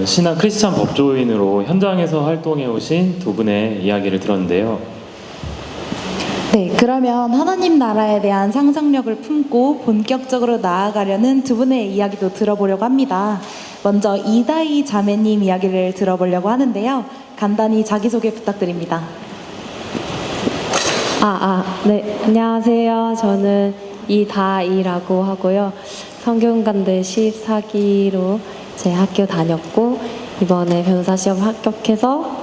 신한 크리스찬 법조인으로 현장에서 활동해 오신 두 분의 이야기를 들었는데요. 네, 그러면 하나님 나라에 대한 상상력을 품고 본격적으로 나아가려는 두 분의 이야기도 들어보려고 합니다. 먼저 이다희 자매님 이야기를 들어보려고 하는데요. 간단히 자기소개 부탁드립니다. 네, 안녕하세요. 저는 이다희라고 하고요. 성균관대 14기로 제 학교 다녔고, 이번에 변호사 시험 합격해서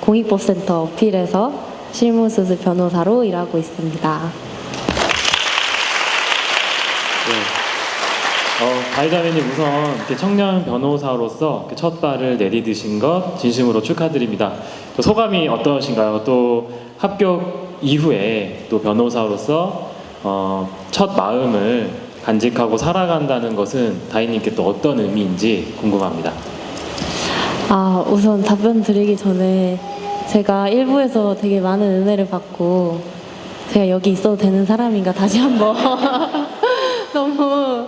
공익법센터 어필에서 실무수습 변호사로 일하고 있습니다. 다희자매님, 우선 이렇게 청년 변호사로서 이렇게 첫 발을 내디디신 것 진심으로 축하드립니다. 또 소감이 어떠신가요? 또 합격 이후에 또 변호사로서 첫 마음을 간직하고 살아간다는 것은 다희님께 또 어떤 의미인지 궁금합니다. 우선 답변 드리기 전에 제가 일부에서 되게 많은 은혜를 받고 제가 여기 있어도 되는 사람인가 다시 한번 너무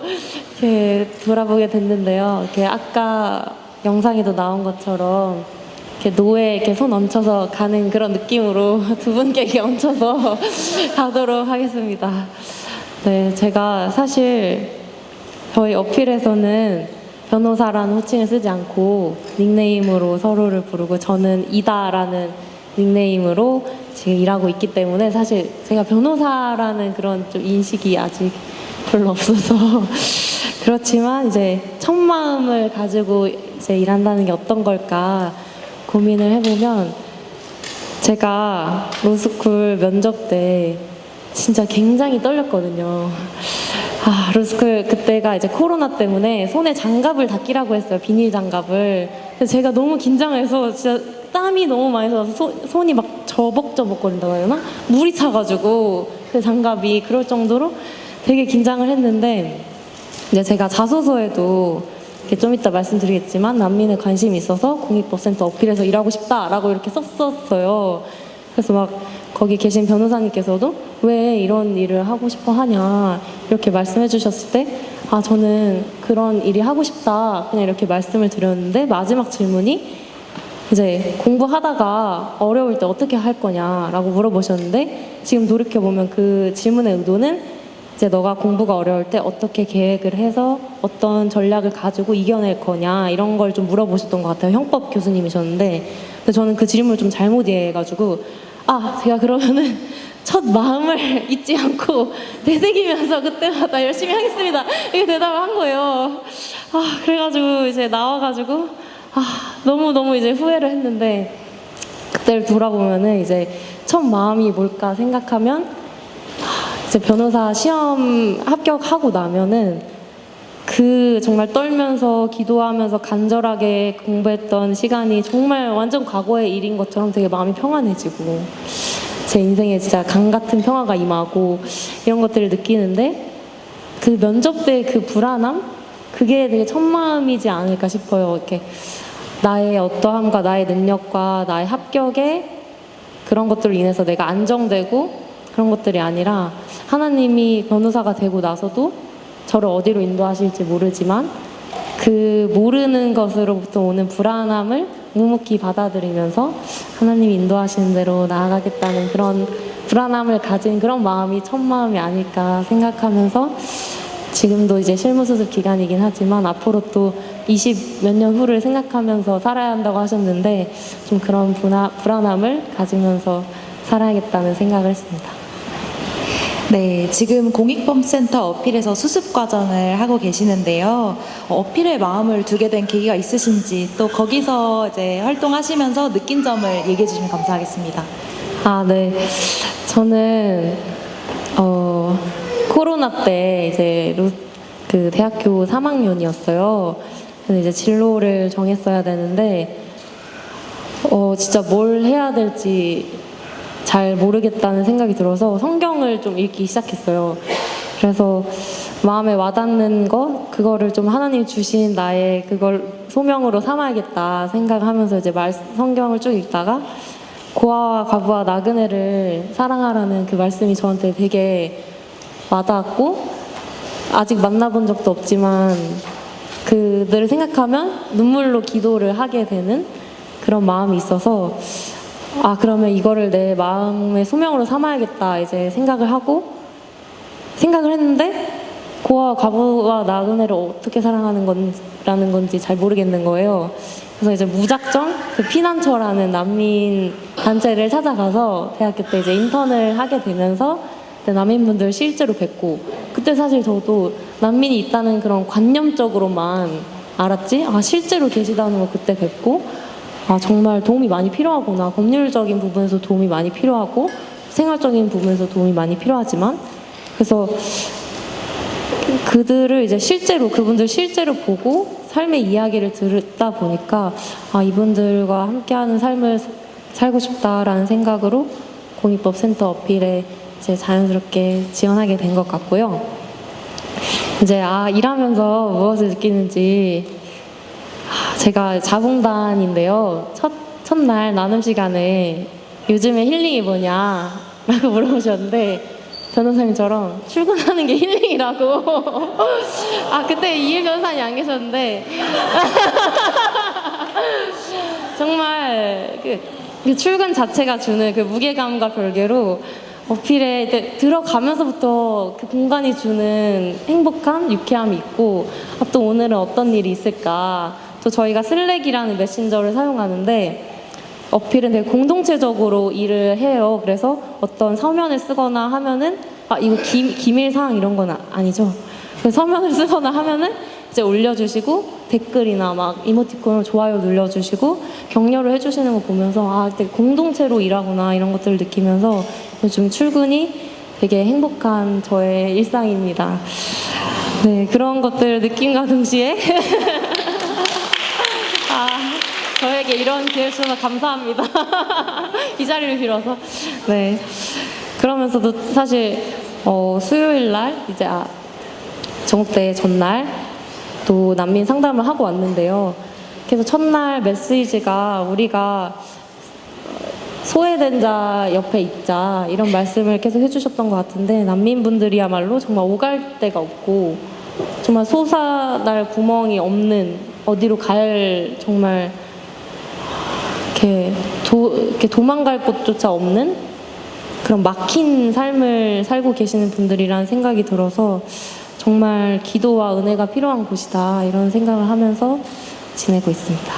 이렇게 돌아보게 됐는데요. 이렇게 아까 영상에도 나온 것처럼 이렇게 노에 이렇게 손 얹혀서 가는 그런 느낌으로 두 분께 이렇게 얹혀서 가도록 하겠습니다. 네, 제가 사실 저희 어필에서는 변호사라는 호칭을 쓰지 않고 닉네임으로 서로를 부르고, 저는 이다라는 닉네임으로 지금 일하고 있기 때문에 사실 제가 변호사라는 그런 좀 인식이 아직 별로 없어서 그렇지만 이제 첫 마음을 가지고 이제 일한다는 게 어떤 걸까 고민을 해보면, 제가 로스쿨 면접 때 진짜 굉장히 떨렸거든요. 로스쿨 그때가 이제 코로나 때문에 손에 장갑을 다 끼라고 했어요. 비닐 장갑을. 그래서 제가 너무 긴장해서 진짜 땀이 너무 많이 나서 손이 막 저벅저벅거린다고 해야 되나? 물이 차가지고 그 장갑이 그럴 정도로 되게 긴장을 했는데, 이제 제가 자소서에도 이렇게 좀 이따 말씀드리겠지만 난민에 관심이 있어서 공익법센터 어필에서 일하고 싶다라고 이렇게 썼었어요. 그래서 막 거기 계신 변호사님께서도 왜 이런 일을 하고 싶어 하냐 이렇게 말씀해 주셨을 때, 저는 그런 일이 하고 싶다 그냥 이렇게 말씀을 드렸는데, 마지막 질문이 이제 공부하다가 어려울 때 어떻게 할 거냐라고 물어보셨는데, 지금 돌이켜보면 그 질문의 의도는 이제 너가 공부가 어려울 때 어떻게 계획을 해서 어떤 전략을 가지고 이겨낼 거냐 이런 걸 좀 물어보셨던 것 같아요. 형법 교수님이셨는데, 근데 저는 그 질문을 좀 잘못 이해해가지고 제가 그러면은 첫 마음을 잊지 않고 되새기면서 그때마다 열심히 하겠습니다 이렇게 대답을 한 거예요. 그래가지고 이제 나와가지고 너무 이제 후회를 했는데, 그때를 돌아보면은 이제 첫 마음이 뭘까 생각하면 이제 변호사 시험 합격하고 나면은 그 정말 떨면서 기도하면서 간절하게 공부했던 시간이 정말 완전 과거의 일인 것처럼 되게 마음이 평안해지고 제 인생에 진짜 강 같은 평화가 임하고 이런 것들을 느끼는데, 그 면접 때 그 불안함? 그게 되게 첫 마음이지 않을까 싶어요. 이렇게 나의 어떠함과 나의 능력과 나의 합격에 그런 것들로 인해서 내가 안정되고 그런 것들이 아니라, 하나님이 변호사가 되고 나서도 저를 어디로 인도하실지 모르지만 그 모르는 것으로부터 오는 불안함을 묵묵히 받아들이면서 하나님이 인도하시는 대로 나아가겠다는 그런 불안함을 가진 그런 마음이 첫 마음이 아닐까 생각하면서, 지금도 이제 실무수습 기간이긴 하지만 앞으로 또 20 몇 년 후를 생각하면서 살아야 한다고 하셨는데, 좀 그런 불안함을 가지면서 살아야겠다는 생각을 했습니다. 네, 지금 공익법센터 어필에서 수습 과정을 하고 계시는데요. 어필에 마음을 두게 된 계기가 있으신지, 또 거기서 이제 활동하시면서 느낀 점을 얘기해 주시면 감사하겠습니다. 네. 저는 코로나 때 이제 그 대학교 3학년이었어요. 근데 이제 진로를 정했어야 되는데 진짜 뭘 해야 될지 잘 모르겠다는 생각이 들어서 성경을 좀 읽기 시작했어요. 그래서 마음에 와닿는 그거를 좀 하나님 주신 나의 그걸 소명으로 삼아야겠다 생각하면서 이제 성경을 쭉 읽다가 고아와 과부와 나그네를 사랑하라는 그 말씀이 저한테 되게 와닿았고, 아직 만나본 적도 없지만 그들을 생각하면 눈물로 기도를 하게 되는 그런 마음이 있어서 아 그러면 이거를 내 마음의 소명으로 삼아야겠다 이제 생각을 했는데 고아와 과부와 나그네를 어떻게 사랑하는 거라는 건지 잘 모르겠는 거예요. 그래서 이제 무작정 그 피난처라는 난민 단체를 찾아가서 대학교 때 이제 인턴을 하게 되면서 난민분들 실제로 뵙고 그때 사실 저도 난민이 있다는 그런 관념적으로만 알았지 아 실제로 계시다는 거 그때 뵙고 아 정말 도움이 많이 필요하구나 법률적인 부분에서 도움이 많이 필요하고 생활적인 부분에서 도움이 많이 필요하지만 그래서 그들을 이제 그분들 실제로 보고 삶의 이야기를 듣다 보니까 아 이분들과 함께하는 삶을 살고 싶다라는 생각으로 공익법 센터 어필에 이제 자연스럽게 지원하게 된 것 같고요. 이제 일하면서 무엇을 느끼는지 제가 자봉단인데요. 첫날 나눔 시간에 요즘에 힐링이 뭐냐라고 물어보셨는데 변호사님처럼 출근하는 게 힐링이라고. 그때 이일 변호사님 안 계셨는데 정말 그 출근 자체가 주는 그 무게감과 별개로 어필에 이제 들어가면서부터 그 공간이 주는 행복함, 유쾌함이 있고 또 오늘은 어떤 일이 있을까. 또 저희가 슬랙이라는 메신저를 사용하는데 어필은 되게 공동체적으로 일을 해요. 그래서 어떤 서면을 쓰거나 하면은 이거 기밀사항 이런 건 아니죠. 그래서 서면을 쓰거나 하면은 이제 올려주시고 댓글이나 막 이모티콘으로 좋아요 눌러주시고 격려를 해주시는 거 보면서 되게 공동체로 일하구나 이런 것들을 느끼면서 요즘 출근이 되게 행복한 저의 일상입니다. 네, 그런 것들을 느낌과 동시에 저에게 이런 기회를 주셔서 감사합니다. 이 자리를 빌어서. 네. 그러면서도 사실 수요일 날 이제 정오대 전날 또 난민 상담을 하고 왔는데요. 그래서 첫날 메시지가 우리가 소외된 자 옆에 있자 이런 말씀을 계속 해주셨던 것 같은데 난민분들이야말로 정말 오갈 데가 없고 정말 솟아날 구멍이 없는 어디로 갈 정말 이렇게 도망갈 곳조차 없는 그런 막힌 삶을 살고 계시는 분들이라는 생각이 들어서 정말 기도와 은혜가 필요한 곳이다 이런 생각을 하면서 지내고 있습니다.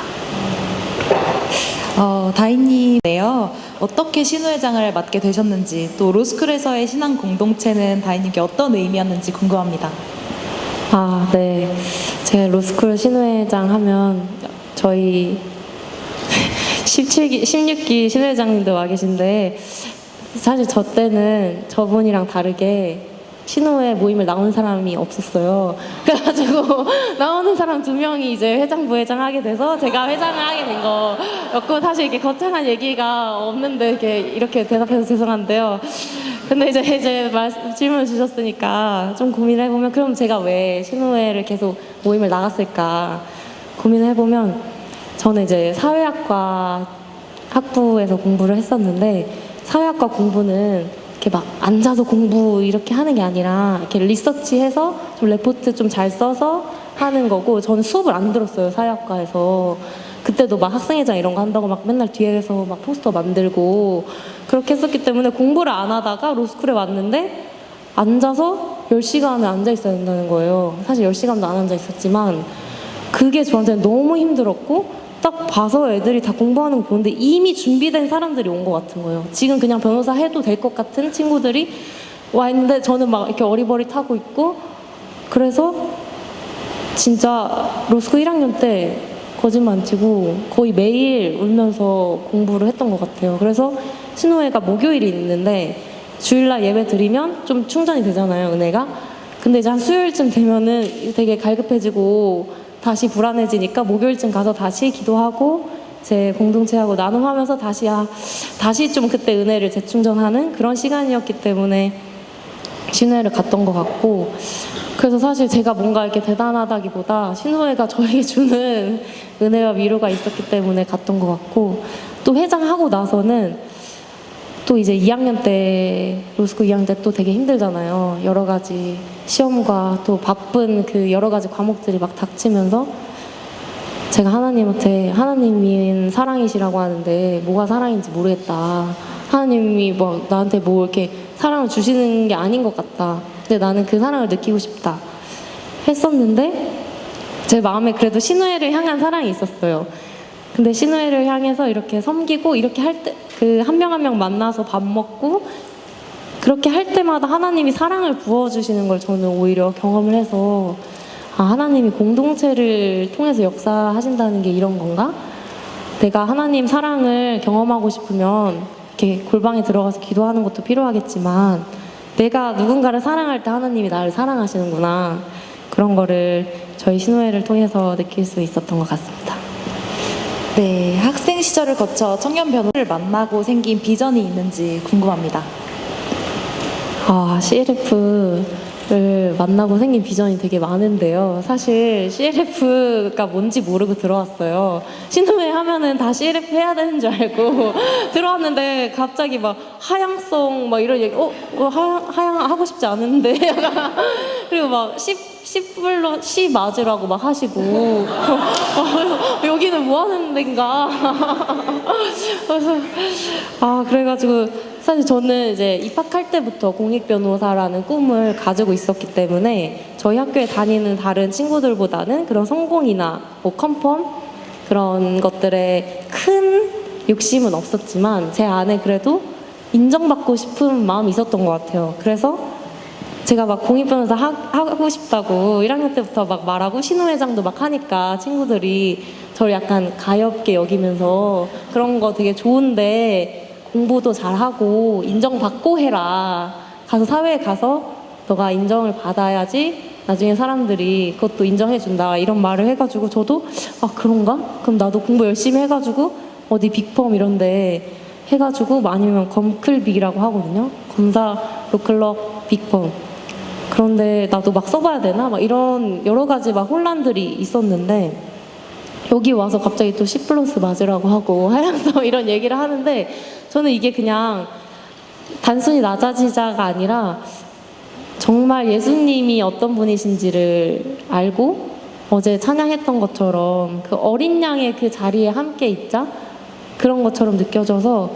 다인님네요. 어떻게 신우회장을 맡게 되셨는지 또 로스쿨에서의 신앙 공동체는 다인님께 어떤 의미였는지 궁금합니다. 네. 제가 로스쿨 신우회장 하면 저희 16기 신우회장님도 와 계신데 사실 저 때는 저분이랑 다르게 신우회 모임을 나온 사람이 없었어요. 그래가지고 나오는 사람 2명이 이제 회장 부회장 하게 돼서 제가 회장을 하게 된 거였고 사실 이렇게 거창한 얘기가 없는데 이렇게 대답해서 죄송한데요. 근데 이제 질문을 주셨으니까 좀 고민을 해보면 그럼 제가 왜 신우회를 계속 모임을 나갔을까 고민을 해보면 저는 이제 사회학과 학부에서 공부를 했었는데 사회학과 공부는 이렇게 막 앉아서 공부 이렇게 하는 게 아니라 이렇게 리서치해서 좀 레포트 좀 잘 써서 하는 거고 저는 수업을 안 들었어요 사회학과에서. 그때도 막 학생회장 이런 거 한다고 막 맨날 뒤에서 막 포스터 만들고 그렇게 했었기 때문에 공부를 안 하다가 로스쿨에 왔는데 앉아서 10시간을 앉아 있어야 된다는 거예요. 사실 10시간도 안 앉아 있었지만 그게 저한테는 너무 힘들었고 딱 봐서 애들이 다 공부하는 거 보는데 이미 준비된 사람들이 온 것 같은 거예요. 지금 그냥 변호사 해도 될 것 같은 친구들이 와 있는데 저는 막 이렇게 어리버리타고 있고 그래서 진짜 로스쿨 1학년 때 거짓말 안 치고 거의 매일 울면서 공부를 했던 것 같아요. 그래서 신우회가 목요일이 있는데 주일날 예배 드리면 좀 충전이 되잖아요, 은혜가. 근데 이제 한 수요일쯤 되면은 되게 갈급해지고 다시 불안해지니까 목요일쯤 가서 다시 기도하고 제 공동체하고 나눔하면서 다시 좀 그때 은혜를 재충전하는 그런 시간이었기 때문에 신우회를 갔던 것 같고 그래서 사실 제가 뭔가 이렇게 대단하다기보다 신우회가 저에게 주는 은혜와 위로가 있었기 때문에 갔던 것 같고 또 회장하고 나서는 또 이제 2학년 때, 로스쿨 2학년 때 또 되게 힘들잖아요. 여러 가지 시험과 또 바쁜 그 여러 가지 과목들이 막 닥치면서 제가 하나님한테 하나님이 사랑이시라고 하는데 뭐가 사랑인지 모르겠다. 하나님이 뭐 나한테 뭐 이렇게 사랑을 주시는 게 아닌 것 같다. 근데 나는 그 사랑을 느끼고 싶다. 했었는데 제 마음에 그래도 신우회를 향한 사랑이 있었어요. 근데 신우회를 향해서 이렇게 섬기고 이렇게 할 때 그 한 명 한 명 만나서 밥 먹고 그렇게 할 때마다 하나님이 사랑을 부어주시는 걸 저는 오히려 경험을 해서 아, 하나님이 공동체를 통해서 역사하신다는 게 이런 건가? 내가 하나님 사랑을 경험하고 싶으면 이렇게 골방에 들어가서 기도하는 것도 필요하겠지만 내가 누군가를 사랑할 때 하나님이 나를 사랑하시는구나. 그런 거를 저희 신우회를 통해서 느낄 수 있었던 것 같습니다. 네, 학생 시절을 거쳐 청년 변호사를 만나고 생긴 비전이 있는지 궁금합니다. 아, CLF를 만나고 생긴 비전이 되게 많은데요. 사실 CLF가 뭔지 모르고 들어왔어요. 신우회 하면은 다 CLF 해야 되는 줄 알고 들어왔는데 갑자기 막 하향성 막 이런 얘기, 하향 하고 싶지 않은데. 그리고 막 씨불로 씨 맞으라고 막 하시고. 그래서 여기는 뭐 하는 데인가. 그래서, 그래가지고 사실 저는 이제 입학할 때부터 공익변호사라는 꿈을 가지고 있었기 때문에 저희 학교에 다니는 다른 친구들보다는 그런 성공이나 뭐 컨펌 그런 것들에 큰 욕심은 없었지만 제 안에 그래도 인정받고 싶은 마음이 있었던 것 같아요. 그래서 제가 막 공익변호사 하고 싶다고 1학년 때부터 막 말하고 신우회장도 막 하니까 친구들이 저를 약간 가엽게 여기면서 그런 거 되게 좋은데 공부도 잘하고 인정받고 해라. 가서 사회에 가서 너가 인정을 받아야지 나중에 사람들이 그것도 인정해준다. 이런 말을 해가지고 저도 그런가? 그럼 나도 공부 열심히 해가지고 어디 빅펌 이런데 해가지고 아니면 검클빅이라고 하거든요. 검사, 로클럭, 빅펌. 그런데 나도 막 써봐야 되나? 막 이런 여러 가지 막 혼란들이 있었는데 여기 와서 갑자기 또 C+ 맞으라고 하고 하향성 이런 얘기를 하는데 저는 이게 그냥 단순히 낮아지자가 아니라 정말 예수님이 어떤 분이신지를 알고 어제 찬양했던 것처럼 그 어린 양의 그 자리에 함께 있자 그런 것처럼 느껴져서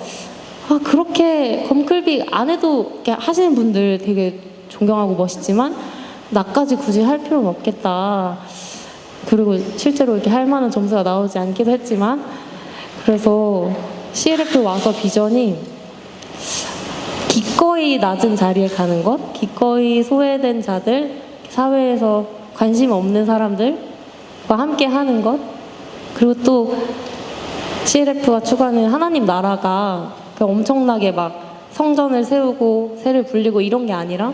그렇게 검클빅 안 해도 이렇게 하시는 분들 되게 존경하고 멋있지만 나까지 굳이 할 필요는 없겠다. 그리고 실제로 이렇게 할 만한 점수가 나오지 않기도 했지만 그래서 CLF 와서 비전이 기꺼이 낮은 자리에 가는 것, 기꺼이 소외된 자들, 사회에서 관심 없는 사람들과 함께 하는 것, 그리고 또 CLF가 추구하는 하나님 나라가 엄청나게 막 성전을 세우고 새를 불리고 이런 게 아니라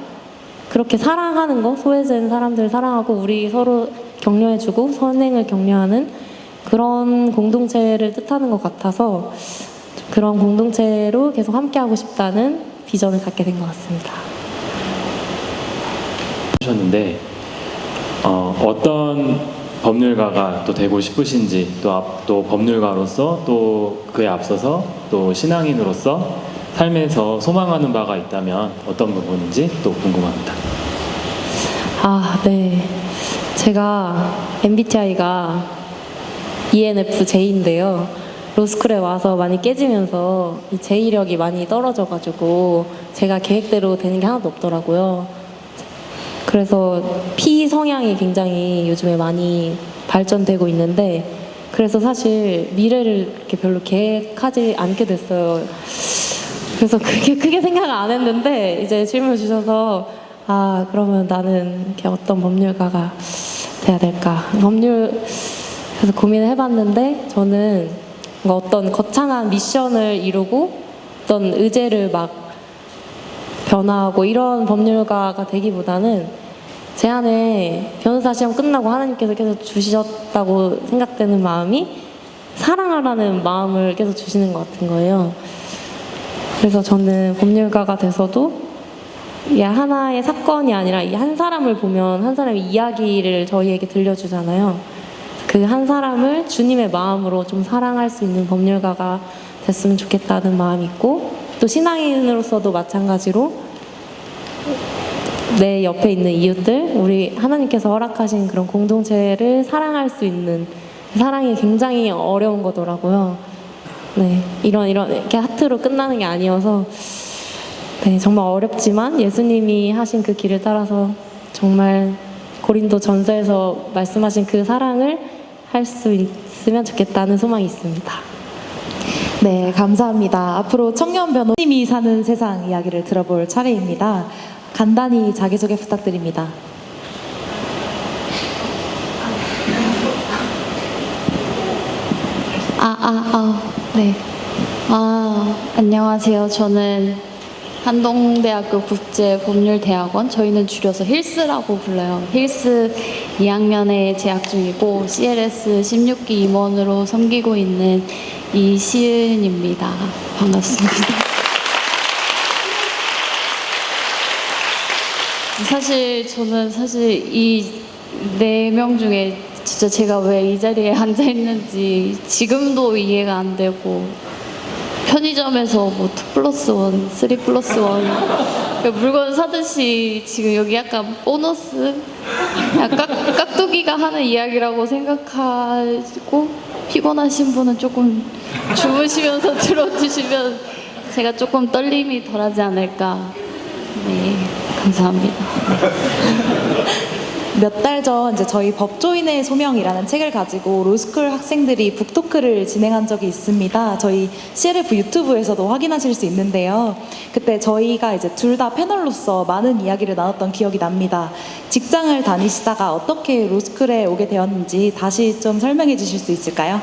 그렇게 사랑하는 거, 소외된 사람들 사랑하고 우리 서로 격려해주고 선행을 격려하는 그런 공동체를 뜻하는 것 같아서 그런 공동체로 계속 함께하고 싶다는 비전을 갖게 된 것 같습니다. 하셨는데 어떤 법률가가 또 되고 싶으신지 또 법률가로서 또 그에 앞서서 또 신앙인으로서 삶에서 소망하는 바가 있다면 어떤 부분인지 또 궁금합니다. 네. 제가 MBTI가 ENFJ인데요. 로스쿨에 와서 많이 깨지면서 이 제의력이 많이 떨어져가지고 제가 계획대로 되는 게 하나도 없더라고요. 그래서 P 성향이 굉장히 요즘에 많이 발전되고 있는데 그래서 사실 미래를 이렇게 별로 계획하지 않게 됐어요. 그래서 크게 생각을 안 했는데 이제 질문 주셔서 그러면 나는 이렇게 어떤 법률가가 돼야 될까? 그래서 고민을 해봤는데 저는 뭔가 어떤 거창한 미션을 이루고 어떤 의제를 막 변화하고 이런 법률가가 되기보다는 제 안에 변호사 시험 끝나고 하나님께서 계속 주셨다고 생각되는 마음이 사랑하라는 마음을 계속 주시는 것 같은 거예요. 그래서 저는 법률가가 돼서도 이 하나의 사건이 아니라 이 한 사람을 보면 한 사람의 이야기를 저희에게 들려주잖아요. 그 한 사람을 주님의 마음으로 좀 사랑할 수 있는 법률가가 됐으면 좋겠다는 마음이 있고 또 신앙인으로서도 마찬가지로 내 옆에 있는 이웃들, 우리 하나님께서 허락하신 그런 공동체를 사랑할 수 있는 사랑이 굉장히 어려운 거더라고요. 네, 이런 이렇게 하트로 끝나는 게 아니어서 네, 정말 어렵지만 예수님이 하신 그 길을 따라서 정말 고린도 전서에서 말씀하신 그 사랑을 할 수 있으면 좋겠다는 소망이 있습니다. 네, 감사합니다. 앞으로 청년 변호님이 사는 세상 이야기를 들어볼 차례입니다. 간단히 자기소개 부탁드립니다. 네. 안녕하세요. 저는 한동대학교 국제법률대학원, 저희는 줄여서 힐스라고 불러요. 힐스 2학년에 재학 중이고 CLS 16기 임원으로 섬기고 있는 이시은입니다. 반갑습니다. 저는 이 4명 중에 진짜 제가 왜 이 자리에 앉아 있는지 지금도 이해가 안 되고, 편의점에서 뭐 2+1, 3+1 물건 사듯이 지금 여기 약간 보너스, 약간 깍두기가 하는 이야기라고 생각하고 피곤하신 분은 조금 주무시면서 들어주시면 제가 조금 떨림이 덜하지 않을까. 네, 감사합니다. 몇 달 전 이제 저희 법조인의 소명이라는 책을 가지고 로스쿨 학생들이 북토크를 진행한 적이 있습니다. 저희 CLF 유튜브에서도 확인하실 수 있는데요. 그때 저희가 이제 둘 다 패널로서 많은 이야기를 나눴던 기억이 납니다. 직장을 다니시다가 어떻게 로스쿨에 오게 되었는지 다시 좀 설명해 주실 수 있을까요?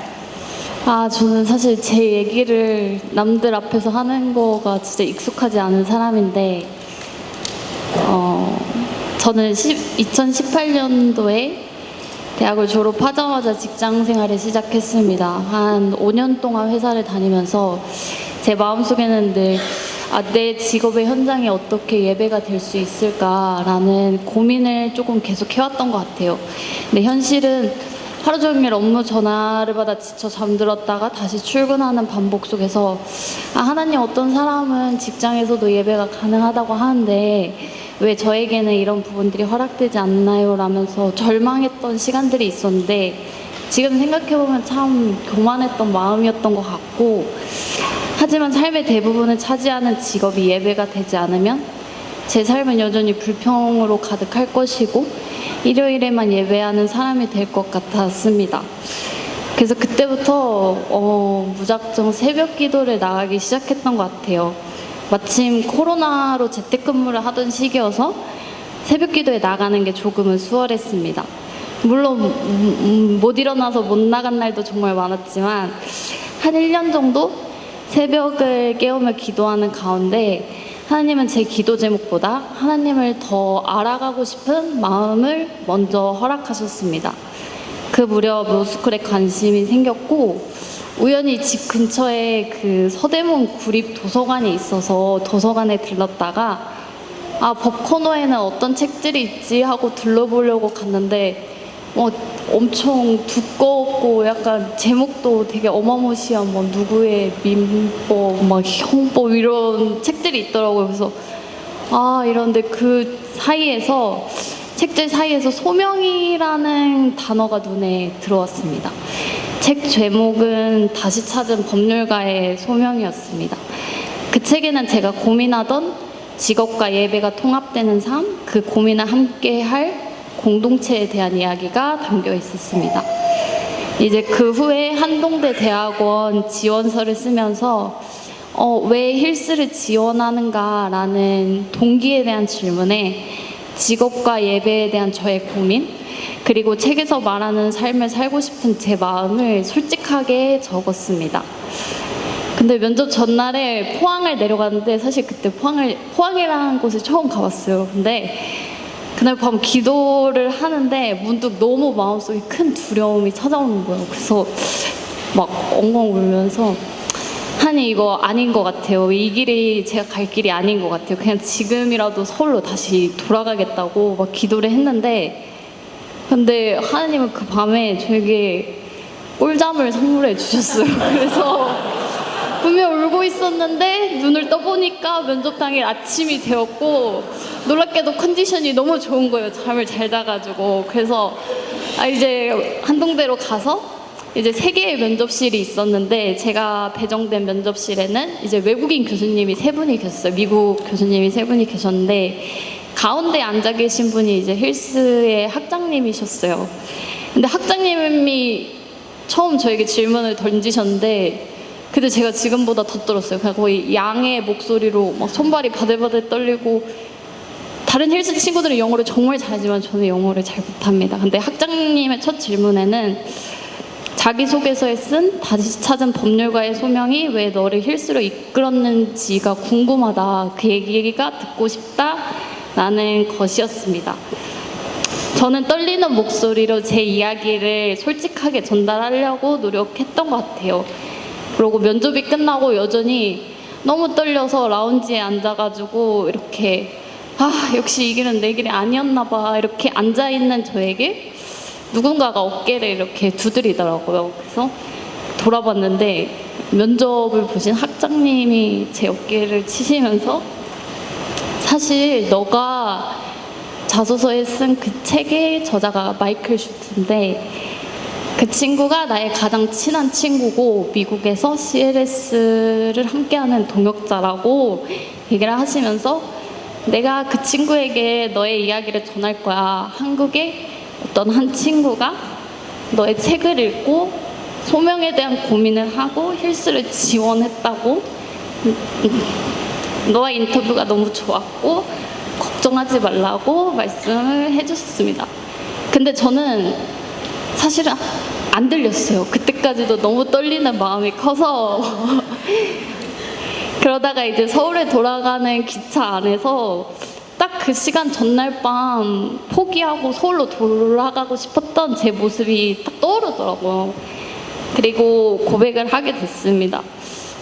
저는 사실 제 얘기를 남들 앞에서 하는 거가 진짜 익숙하지 않은 사람인데, 저는 2018년도에 대학을 졸업하자마자 직장 생활을 시작했습니다. 한 5년 동안 회사를 다니면서 제 마음속에는 늘 내 직업의 현장이 어떻게 예배가 될 수 있을까라는 고민을 조금 계속 해왔던 것 같아요. 근데 현실은 하루 종일 업무 전화를 받아 지쳐 잠들었다가 다시 출근하는 반복 속에서 하나님, 어떤 사람은 직장에서도 예배가 가능하다고 하는데 왜 저에게는 이런 부분들이 허락되지 않나요? 라면서 절망했던 시간들이 있었는데, 지금 생각해보면 참 교만했던 마음이었던 것 같고, 하지만 삶의 대부분을 차지하는 직업이 예배가 되지 않으면 제 삶은 여전히 불평으로 가득할 것이고 일요일에만 예배하는 사람이 될 것 같았습니다. 그래서 그때부터 무작정 새벽 기도를 나가기 시작했던 것 같아요. 마침 코로나로 재택근무를 하던 시기여서 새벽 기도에 나가는 게 조금은 수월했습니다. 물론 못 일어나서 못 나간 날도 정말 많았지만 한 1년 정도 새벽을 깨우며 기도하는 가운데 하나님은 제 기도 제목보다 하나님을 더 알아가고 싶은 마음을 먼저 허락하셨습니다. 그 무렵 로스쿨에 관심이 생겼고, 우연히 집 근처에 그 서대문 구립 도서관이 있어서 도서관에 들렀다가 법 코너에는 어떤 책들이 있지 하고 둘러보려고 갔는데 엄청 두껍고 약간 제목도 되게 어마무시한 누구의 민법, 형법 이런 책들이 있더라고요. 그래서 이런데 그 사이에서 책들 사이에서 소명이라는 단어가 눈에 들어왔습니다. 책 제목은 다시 찾은 법률가의 소명이었습니다. 그 책에는 제가 고민하던 직업과 예배가 통합되는 삶, 그 고민을 함께 할 공동체에 대한 이야기가 담겨 있었습니다. 이제 그 후에 한동대 대학원 지원서를 쓰면서 왜 힐스를 지원하는가라는 동기에 대한 질문에 직업과 예배에 대한 저의 고민, 그리고 책에서 말하는 삶을 살고 싶은 제 마음을 솔직하게 적었습니다. 근데 면접 전날에 포항을 내려갔는데, 사실 그때 포항이라는 곳에 처음 가봤어요. 근데 그날 밤 기도를 하는데 문득 너무 마음속에 큰 두려움이 찾아오는 거예요. 그래서 막 엉엉 울면서 하나님, 이거 아닌 것 같아요. 이 길이 제가 갈 길이 아닌 것 같아요. 그냥 지금이라도 서울로 다시 돌아가겠다고 막 기도를 했는데, 근데 하나님은 그 밤에 저에게 꿀잠을 선물해 주셨어요. 그래서 분명 울고 있었는데 눈을 떠보니까 면접 당일 아침이 되었고 놀랍게도 컨디션이 너무 좋은 거예요. 잠을 잘 자가지고. 그래서 이제 한동대로 가서 이제 3개의 면접실이 있었는데 제가 배정된 면접실에는 이제 외국인 교수님이 3분이 계셨어요. 미국 교수님이 3분이 계셨는데 가운데 앉아 계신 분이 이제 힐스의 학장님이셨어요. 근데 학장님이 처음 저에게 질문을 던지셨는데 근데 제가 지금보다 더 떨었어요. 그냥 거의 양의 목소리로 막 손발이 바들바들 떨리고 다른 힐스 친구들은 영어를 정말 잘하지만 저는 영어를 잘 못합니다. 근데 학장님의 첫 질문에는 자기소개서에 쓴 다시 찾은 법률가의 소명이 왜 너를 힐스로 이끌었는지가 궁금하다. 그 얘기가 듣고 싶다라는 것이었습니다. 저는 떨리는 목소리로 제 이야기를 솔직하게 전달하려고 노력했던 것 같아요. 그리고 면접이 끝나고 여전히 너무 떨려서 라운지에 앉아가지고 이렇게 역시 이 길은 내 길이 아니었나 봐 이렇게 앉아있는 저에게 누군가가 어깨를 이렇게 두드리더라고요. 그래서 돌아봤는데 면접을 보신 학장님이 제 어깨를 치시면서 사실 너가 자소서에 쓴 그 책의 저자가 마이클 슈트인데 그 친구가 나의 가장 친한 친구고 미국에서 CLS를 함께하는 동역자라고 얘기를 하시면서 내가 그 친구에게 너의 이야기를 전할 거야. 한국의 어떤 한 친구가 너의 책을 읽고 소명에 대한 고민을 하고 힐스를 지원했다고 너와 인터뷰가 너무 좋았고 걱정하지 말라고 말씀을 해주셨습니다. 근데 저는 사실은 안 들렸어요. 그때까지도 너무 떨리는 마음이 커서 그러다가 이제 서울에 돌아가는 기차 안에서 딱 그 시간 전날 밤 포기하고 서울로 돌아가고 싶었던 제 모습이 딱 떠오르더라고요. 그리고 고백을 하게 됐습니다.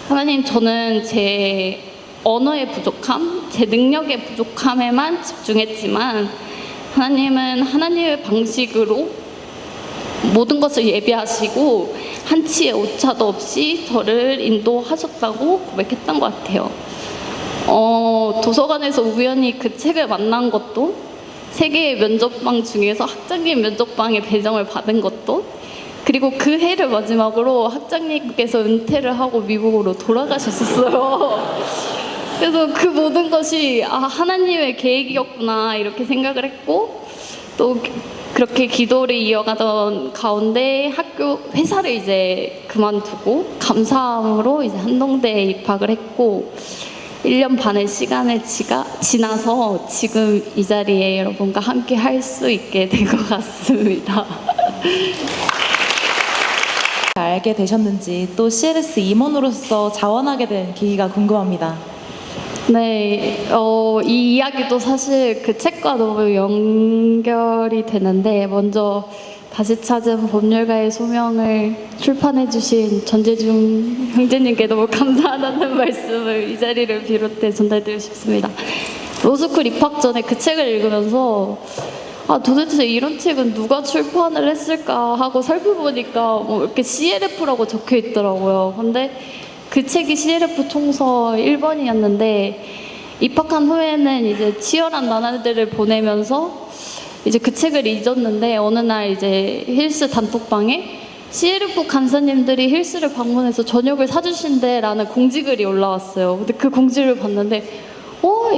하나님, 저는 제 언어의 부족함, 제 능력의 부족함에만 집중했지만 하나님은 하나님의 방식으로 모든 것을 예비하시고 한치의 오차도 없이 저를 인도하셨다고 고백했던 것 같아요. 도서관에서 우연히 그 책을 만난 것도, 3개의 면접방 중에서 학장님 면접방에 배정을 받은 것도, 그리고 그 해를 마지막으로 학장님께서 은퇴를 하고 미국으로 돌아가셨었어요. 그래서 그 모든 것이 하나님의 계획이었구나 이렇게 생각을 했고, 또 그렇게 기도를 이어가던 가운데 회사를 이제 그만두고 감사함으로 이제 한동대에 입학을 했고 1년 반의 시간을 지나서 지금 이 자리에 여러분과 함께 할 수 있게 된 것 같습니다. 알게 되셨는지 또 CLS 임원으로서 자원하게 된 계기가 궁금합니다. 네, 이 이야기도 사실 그 책과 너무 연결이 되는데 먼저 다시 찾은 법률가의 소명을 출판해주신 전재중 형제님께 너무 감사하다는 말씀을 이 자리를 비롯해 전달드리고 싶습니다. 로스쿨 입학 전에 그 책을 읽으면서 도대체 이런 책은 누가 출판을 했을까 하고 살펴보니까 뭐 이렇게 CLF라고 적혀 있더라고요. 근데 그 책이 CLF 총서 1번이었는데 입학한 후에는 이제 치열한 나날들을 보내면서 이제 그 책을 잊었는데 어느 날 이제 힐스 단톡방에 CLF 간사님들이 힐스를 방문해서 저녁을 사주신대라는 공지글이 올라왔어요. 근데 그 공지를 봤는데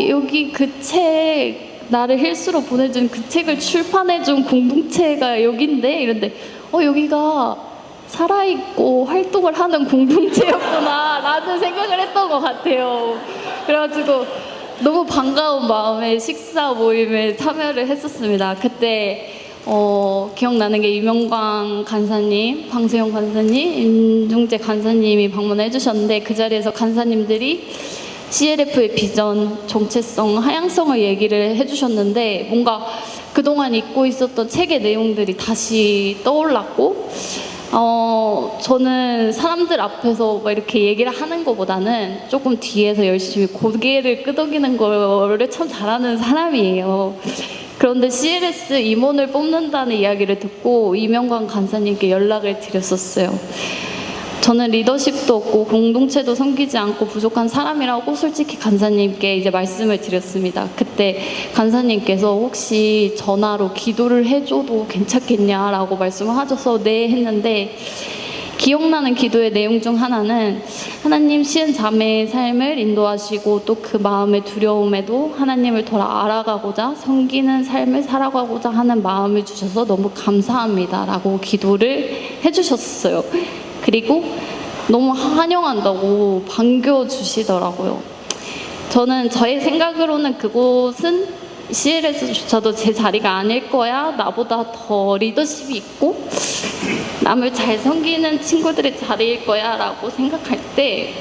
여기 그 책 나를 힐스로 보내준 그 책을 출판해준 공동체가 여긴데 이런데 여기가 살아있고 활동을 하는 공동체였구나 라는 생각을 했던 것 같아요. 그래가지고 너무 반가운 마음에 식사 모임에 참여를 했었습니다. 그때 기억나는 게 이명광 간사님, 방수영 간사님, 임중재 간사님이 방문해 주셨는데 그 자리에서 간사님들이 CLF의 비전, 정체성, 하향성을 얘기를 해주셨는데 뭔가 그동안 잊고 있었던 책의 내용들이 다시 떠올랐고 저는 사람들 앞에서 막 이렇게 얘기를 하는 것보다는 조금 뒤에서 열심히 고개를 끄덕이는 거를 참 잘하는 사람이에요. 그런데 CLS 임원을 뽑는다는 이야기를 듣고 이명관 간사님께 연락을 드렸었어요. 저는 리더십도 없고 공동체도 섬기지 않고 부족한 사람이라고 솔직히 간사님께 이제 말씀을 드렸습니다. 그때 간사님께서 혹시 전화로 기도를 해줘도 괜찮겠냐라고 말씀을 하셔서 네 했는데, 기억나는 기도의 내용 중 하나는 하나님 시은 자매의 삶을 인도하시고 또 그 마음의 두려움에도 하나님을 더 알아가고자 섬기는 삶을 살아가고자 하는 마음을 주셔서 너무 감사합니다 라고 기도를 해주셨어요. 그리고 너무 환영한다고 반겨주시더라고요. 저는 저의 생각으로는 그곳은 CLS조차도 제 자리가 아닐 거야, 나보다 더 리더십이 있고 남을 잘 섬기는 친구들의 자리일 거야 라고 생각할 때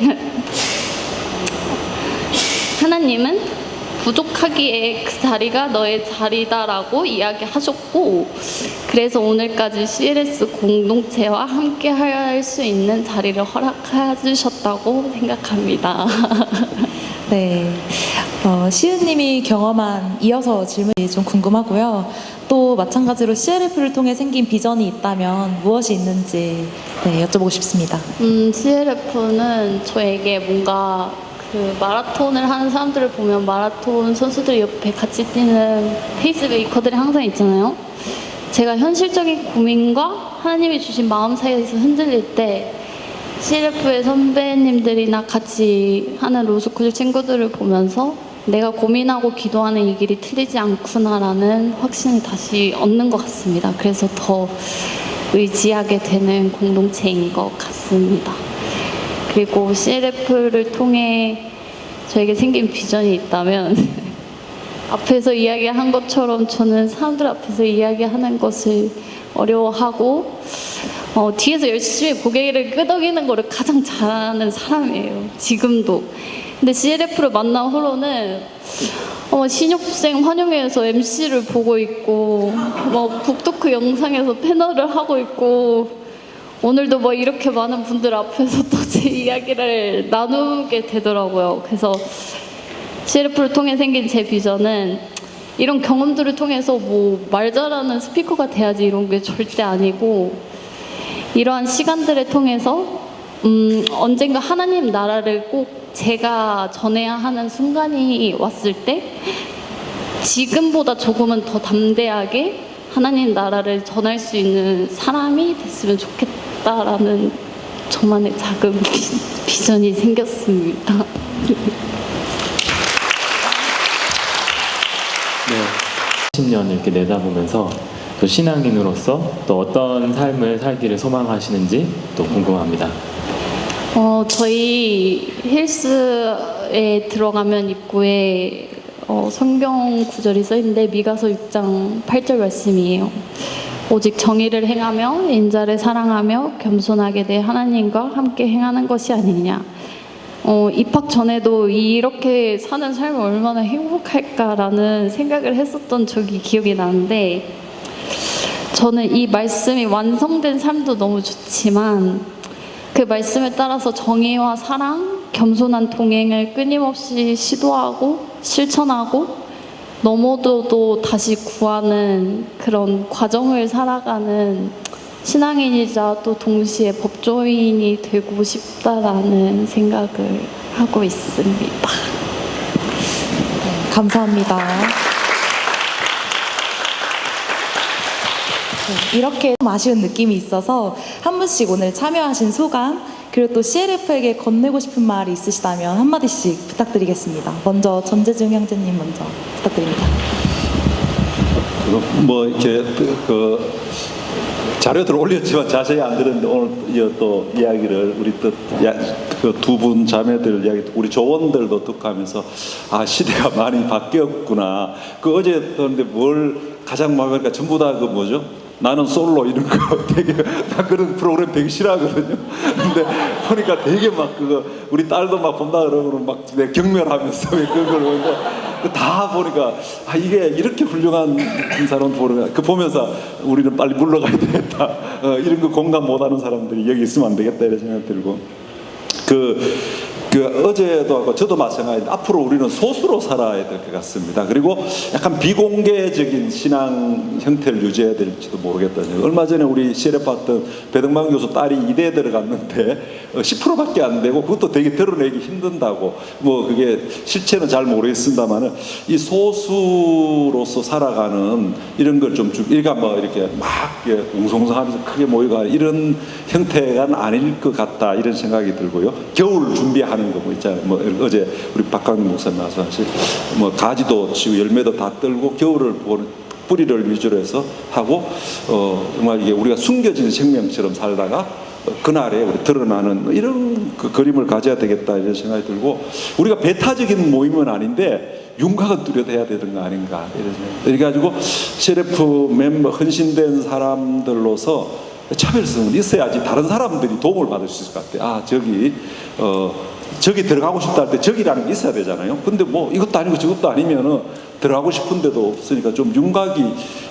하나님은 부족하기에 그 자리가 너의 자리다라고 이야기하셨고, 그래서 오늘까지 CLS 공동체와 함께 할 수 있는 자리를 허락해 주셨다고 생각합니다. 네, 시은님이 경험한 이어서 질문이 좀 궁금하고요. 또 마찬가지로 CLF를 통해 생긴 비전이 있다면 무엇이 있는지 여쭤보고 싶습니다. CLF는 저에게 뭔가 그 마라톤을 하는 사람들을 보면 마라톤 선수들 옆에 같이 뛰는 페이스메이커들이 항상 있잖아요. 제가 현실적인 고민과 하나님이 주신 마음 사이에서 흔들릴 때 CLF의 선배님들이나 같이 하는 로스쿨 친구들을 보면서 내가 고민하고 기도하는 이 길이 틀리지 않구나라는 확신을 다시 얻는 것 같습니다. 그래서 더 의지하게 되는 공동체인 것 같습니다. 그리고 CLF를 통해 저에게 생긴 비전이 있다면 앞에서 이야기한 것처럼 저는 사람들 앞에서 이야기하는 것을 어려워하고 뒤에서 열심히 고개를 끄덕이는 거를 가장 잘하는 사람이에요. 지금도. 근데 CLF를 만난 후로는 신입생 환영회에서 MC를 보고 있고 북토크 영상에서 패널을 하고 있고 오늘도 이렇게 많은 분들 앞에서 또 제 이야기를 나누게 되더라고요. 그래서 CLF를 통해 생긴 제 비전은 이런 경험들을 통해서 말 잘하는 스피커가 돼야지 이런 게 절대 아니고, 이러한 시간들을 통해서 언젠가 하나님 나라를 꼭 제가 전해야 하는 순간이 왔을 때 지금보다 조금은 더 담대하게 하나님 나라를 전할 수 있는 사람이 됐으면 좋겠다라는 저만의 작은 비전이 생겼습니다. 네. 10년 이렇게 내다보면서 또 신앙인으로서 또 어떤 삶을 살기를 소망하시는지 또 궁금합니다. 저희 헬스에 들어가면 입구에 성경 구절이 써 있는데 미가서 6장 8절 말씀이에요. 오직 정의를 행하며 인자를 사랑하며 겸손하게 내 하나님과 함께 행하는 것이 아니냐. 입학 전에도 이렇게 사는 삶이 얼마나 행복할까라는 생각을 했었던 적이 기억이 나는데, 저는 이 말씀이 완성된 삶도 너무 좋지만 그 말씀에 따라서 정의와 사랑, 겸손한 동행을 끊임없이 시도하고 실천하고 넘어져도 다시 구하는 그런 과정을 살아가는 신앙인이자 또 동시에 법조인이 되고 싶다라는 생각을 하고 있습니다. 감사합니다. 이렇게 좀 아쉬운 느낌이 있어서 한 분씩 오늘 참여하신 소감, 그리고 또 CLF에게 건네고 싶은 말이 있으시다면 한마디씩 부탁드리겠습니다. 먼저 전재중 형제님 먼저 부탁드립니다. 이렇게 자료들 올렸지만 자세히 안 들었는데 오늘 또 이야기를 우리 또 두 분 자매들 이야기, 우리 조원들도 듣고 하면서 시대가 많이 바뀌었구나. 어제 듣는데 뭘 가장 마음에 드니까 전부 다 뭐죠? 나는 솔로 이런 거 되게 나 그런 프로그램 되게 싫어하거든요. 근데 보니까 되게 우리 딸도 본다 그러면 내 경멸하면서 그걸 보고 다 보니까 이게 이렇게 훌륭한 사람 보면서 우리는 빨리 물러가야 되겠다. 이런 거 공감 못하는 사람들이 여기 있으면 안 되겠다 이런 생각 들고 어제도 하고 저도 마찬가지인데 앞으로 우리는 소수로 살아야 될 것 같습니다. 그리고 약간 비공개적인 신앙 형태를 유지해야 될지도 모르겠다. 얼마 전에 우리 CLF 봤던 배동방 교수 딸이 이대에 들어갔는데 10%밖에 안 되고 그것도 되게 드러내기 힘든다고. 뭐 그게 실체는 잘 모르겠습니다만은 이 소수로서 살아가는 이런 걸 좀 우리가 뭐 이렇게 막 웅성성하면서 크게 모여가 이런 형태가 아닐 것 같다 이런 생각이 들고요. 겨울 준비하는 거 뭐 있잖아요. 뭐 어제 우리 박강민 목사님 말씀하신 뭐 가지도 치고 열매도 다 떨고 겨울을 보는 뿌리를 위주로 해서 하고 정말 이게 우리가 숨겨진 생명처럼 살다가 그날에 우리 드러나는 이런 그 그림을 가져야 되겠다 이런 생각이 들고 우리가 배타적인 모임은 아닌데 윤곽은 뚜렷해야 되는 거 아닌가 이런 생각. 그래가지고 CLF 멤버 헌신된 사람들로서 차별성은 있어야지 다른 사람들이 도움을 받을 수 있을 것 같아요. 아 저기 들어가고 싶다 할 때 저기라는 게 있어야 되잖아요. 근데 뭐 이것도 아니고 저것도 아니면은 들어가고 싶은 데도 없으니까 좀 윤곽이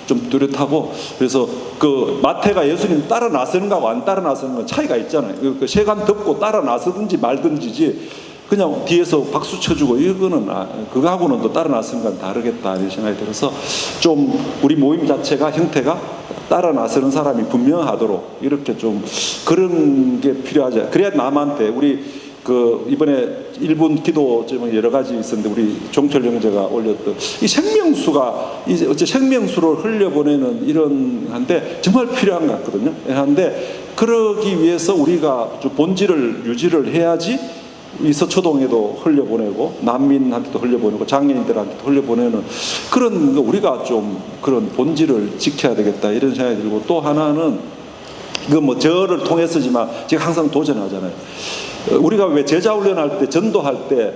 좀 뚜렷하고 그래서 그 마태가 예수님 따라 나서는 거하고 안 따라 나서는 건 차이가 있잖아요. 그 세간 덮고 따라 나서든지 말든지지 그냥 뒤에서 박수 쳐주고 이거는 그거하고는 또 따라 나서는 건 다르겠다 이런 생각이 들어서 좀 우리 모임 자체가 형태가 따라 나서는 사람이 분명하도록 이렇게 좀 그런 게 필요하지. 그래야 남한테 우리 그 이번에 1분 기도 좀 여러 가지 있었는데 우리 종철 형제가 올렸던 이 생명수가 이제 어째 생명수를 흘려보내는 이런 한데 정말 필요한 것 같거든요. 한데 그러기 위해서 우리가 좀 본질을 유지를 해야지 이 서초동에도 흘려보내고 난민한테도 흘려보내고 장애인들한테도 흘려보내는 그런 거 우리가 좀 그런 본질을 지켜야 되겠다 이런 생각이 들고 또 하나는 이건 뭐 저를 통해서지만 제가 항상 도전하잖아요. 우리가 왜 제자 훈련할 때 전도할 때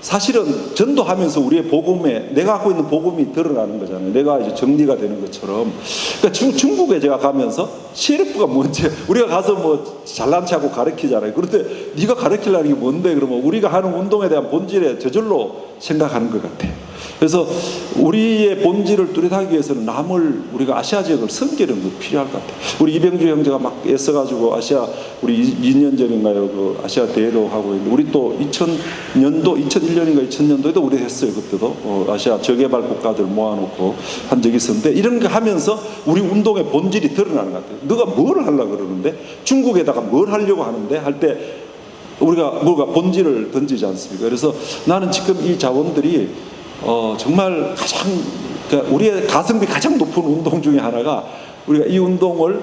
사실은 전도하면서 우리의 복음에 내가 갖고 있는 복음이 드러나는 거잖아요. 내가 이제 정리가 되는 것처럼. 그러니까 중국에 제가 가면서 CLF가 뭔지 우리가 가서 뭐 잘난 체하고 가르치잖아요. 그런데 네가 가르치려는 게 뭔데 그러면 우리가 하는 운동에 대한 본질에 저절로 생각하는 것 같아요. 그래서 우리의 본질을 뚜렷하기 위해서는 남을 우리가 아시아 지역을 섬기는 거 필요할 것 같아요. 우리 이병주 형제가 막 애써가지고 아시아 우리 2년 전인가요 그 아시아 대회도 하고 있는데 우리 또 2000년도 2001년인가 2000년도에도 우리 했어요. 그때도 아시아 저개발 국가들 모아놓고 한 적이 있었는데 이런 거 하면서 우리 운동의 본질이 드러나는 것 같아요. 너가 뭘 하려고 그러는데 중국에다가 뭘 하려고 하는데 할 때 우리가 뭔가 본질을 던지지 않습니까? 그래서 나는 지금 이 자원들이 정말 가장 그러니까 우리의 가성비 가장 높은 운동 중에 하나가 우리가 이 운동을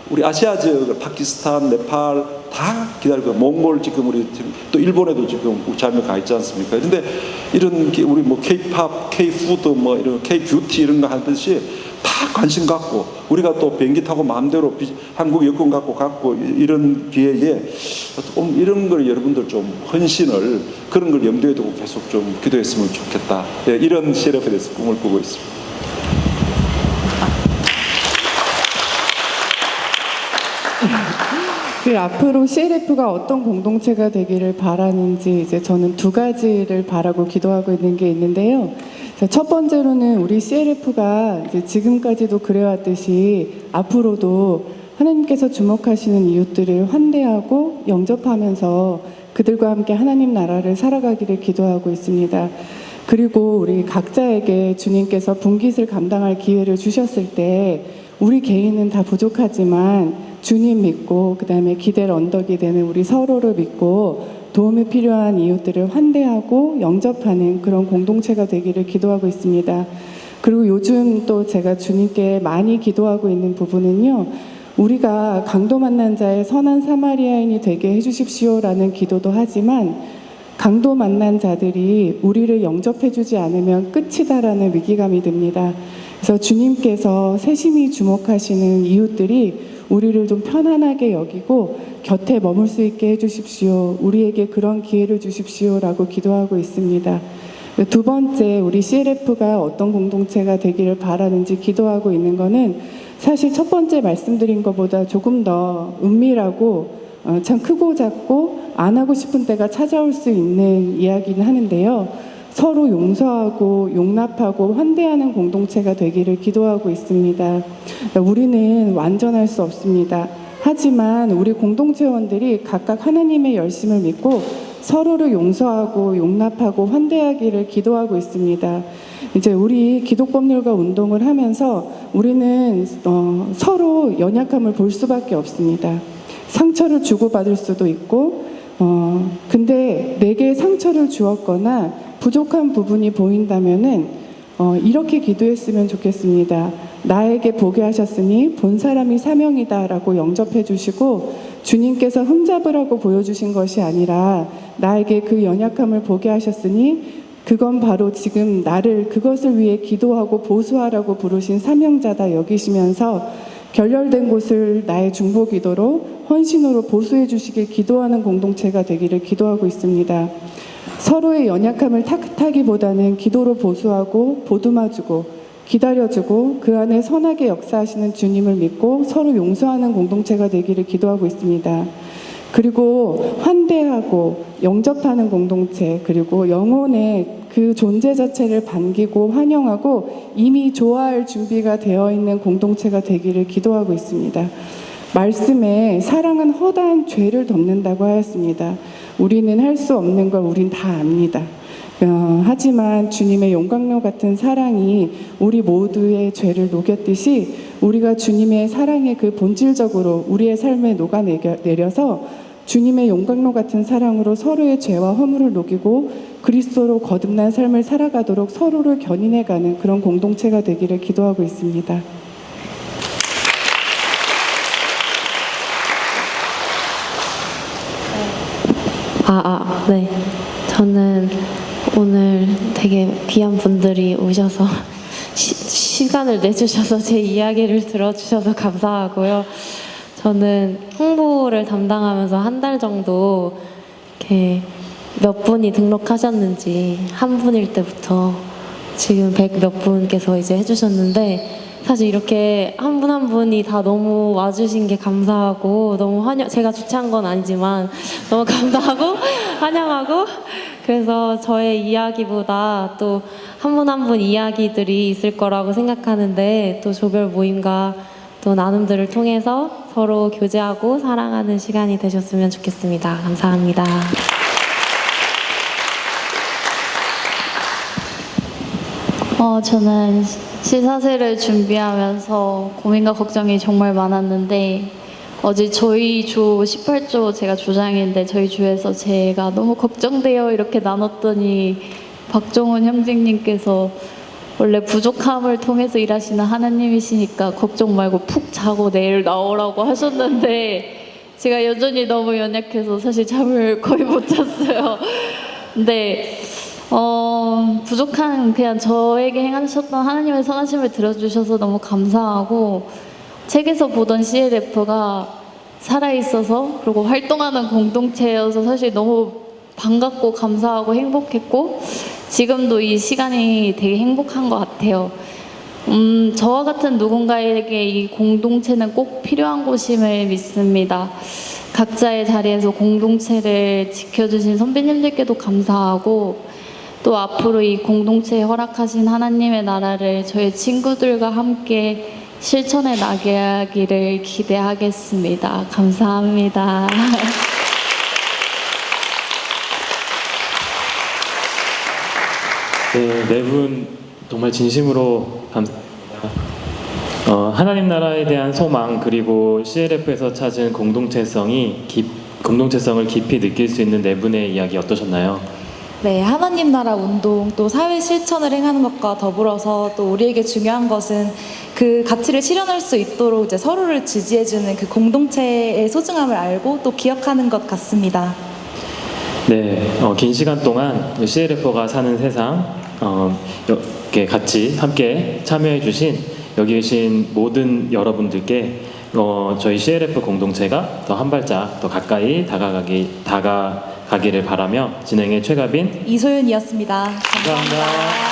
우리 아시아 지역을 파키스탄, 네팔 다 기다리고 몽골 지금 우리 또 일본에도 지금 자매 가 있지 않습니까? 그런데 이런 우리 뭐 K-팝, K-푸드 뭐 이런 K-뷰티 이런 거 하듯이 다 관심 갖고 우리가 또 비행기 타고 마음대로 한국 여권 갖고 이런 기회에 이런 걸 여러분들 좀 헌신을 그런 걸 염두에 두고 계속 좀 기도했으면 좋겠다. 예, 이런 CLF에 대해서 꿈을 꾸고 있습니다. 그 앞으로 CLF가 어떤 공동체가 되기를 바라는지 이제 저는 두 가지를 바라고 기도하고 있는 게 있는데요. 첫 번째로는 우리 CLF가 이제 지금까지도 그래왔듯이 앞으로도 하나님께서 주목하시는 이웃들을 환대하고 영접하면서 그들과 함께 하나님 나라를 살아가기를 기도하고 있습니다. 그리고 우리 각자에게 주님께서 분깃을 감당할 기회를 주셨을 때 우리 개인은 다 부족하지만 주님 믿고 그 다음에 기댈 언덕이 되는 우리 서로를 믿고 도움이 필요한 이웃들을 환대하고 영접하는 그런 공동체가 되기를 기도하고 있습니다. 그리고 요즘 또 제가 주님께 많이 기도하고 있는 부분은요. 우리가 강도 만난 자의 선한 사마리아인이 되게 해주십시오라는 기도도 하지만 강도 만난 자들이 우리를 영접해주지 않으면 끝이다라는 위기감이 듭니다. 그래서 주님께서 세심히 주목하시는 이웃들이 우리를 좀 편안하게 여기고 곁에 머물 수 있게 해주십시오. 우리에게 그런 기회를 주십시오라고 기도하고 있습니다. 두 번째, 우리 CLF가 어떤 공동체가 되기를 바라는지 기도하고 있는 거는 사실 첫 번째 말씀드린 것보다 조금 더 은밀하고 참 크고 작고 안 하고 싶은 때가 찾아올 수 있는 이야기는 하는데요. 서로 용서하고 용납하고 환대하는 공동체가 되기를 기도하고 있습니다. 우리는 완전할 수 없습니다. 하지만 우리 공동체원들이 각각 하나님의 열심을 믿고 서로를 용서하고 용납하고 환대하기를 기도하고 있습니다. 이제 우리 기독법률가 운동을 하면서 우리는 서로 연약함을 볼 수밖에 없습니다. 상처를 주고받을 수도 있고, 근데 내게 상처를 주었거나 부족한 부분이 보인다면은 이렇게 기도했으면 좋겠습니다. 나에게 보게 하셨으니 본 사람이 사명이다라고 영접해 주시고, 주님께서 흠잡으라고 보여주신 것이 아니라 나에게 그 연약함을 보게 하셨으니 그건 바로 지금 나를 그것을 위해 기도하고 보수하라고 부르신 사명자다 여기시면서 결렬된 곳을 나의 중보 기도로 헌신으로 보수해 주시길 기도하는 공동체가 되기를 기도하고 있습니다. 서로의 연약함을 탓하기보다는 기도로 보수하고 보듬어주고 기다려주고 그 안에 선하게 역사하시는 주님을 믿고 서로 용서하는 공동체가 되기를 기도하고 있습니다. 그리고 환대하고 영접하는 공동체, 그리고 영혼의 그 존재 자체를 반기고 환영하고 이미 좋아할 준비가 되어 있는 공동체가 되기를 기도하고 있습니다. 말씀에 사랑은 허다한 죄를 덮는다고 하였습니다. 우리는 할 수 없는 걸 우린 다 압니다. 하지만 주님의 용광로 같은 사랑이 우리 모두의 죄를 녹였듯이 우리가 주님의 사랑의 그 본질적으로 우리의 삶에 녹아내려서 주님의 용광로 같은 사랑으로 서로의 죄와 허물을 녹이고 그리스도로 거듭난 삶을 살아가도록 서로를 견인해가는 그런 공동체가 되기를 기도하고 있습니다. 네. 저는 오늘 되게 귀한 분들이 오셔서 시간을 내주셔서 제 이야기를 들어주셔서 감사하고요. 저는 홍보를 담당하면서 한 달 정도 이렇게 몇 분이 등록하셨는지 한 분일 때부터 지금 100 몇 분께서 이제 해주셨는데 사실 이렇게 한 분 한 분이 다 너무 와주신 게 감사하고 너무 제가 주최한 건 아니지만 너무 감사하고 환영하고 그래서 저의 이야기보다 또 한 분 한 분 이야기들이 있을 거라고 생각하는데 또 조별 모임과 또 나눔들을 통해서 서로 교제하고 사랑하는 시간이 되셨으면 좋겠습니다. 감사합니다. 저는 시사회를 준비하면서 고민과 걱정이 정말 많았는데 어제 저희 조 18조 제가 조장인데 저희 조에서 제가 너무 걱정돼요 이렇게 나눴더니 박종훈 형제님께서 원래 부족함을 통해서 일하시는 하나님이시니까 걱정 말고 푹 자고 내일 나오라고 하셨는데 제가 여전히 너무 연약해서 사실 잠을 거의 못 잤어요. 근데 부족한 그냥 저에게 행하셨던 하나님의 선하심을 들어주셔서 너무 감사하고 책에서 보던 CLF가 살아있어서 그리고 활동하는 공동체여서 사실 너무 반갑고 감사하고 행복했고 지금도 이 시간이 되게 행복한 것 같아요. 저와 같은 누군가에게 이 공동체는 꼭 필요한 곳임을 믿습니다. 각자의 자리에서 공동체를 지켜주신 선배님들께도 감사하고 또 앞으로 이 공동체에 허락하신 하나님의 나라를 저희 친구들과 함께 실천해 나가기를 기대하겠습니다. 감사합니다. 네, 네 분 정말 진심으로 감사합니다. 하나님 나라에 대한 소망 그리고 CLF에서 찾은 공동체성을 깊이 느낄 수 있는 네 분의 이야기 어떠셨나요? 네, 하나님 나라 운동 또 사회 실천을 행하는 것과 더불어서 또 우리에게 중요한 것은 그 가치를 실현할 수 있도록 이제 서로를 지지해주는 그 공동체의 소중함을 알고 또 기억하는 것 같습니다. 네, 긴 시간 동안 CLF가 사는 세상 이렇게 같이 함께 참여해주신 여기 계신 모든 여러분들께 저희 CLF 공동체가 더 한 발짝 더 가까이 다가가기를 바라며 진행의 최가빈 이소윤이었습니다. 감사합니다.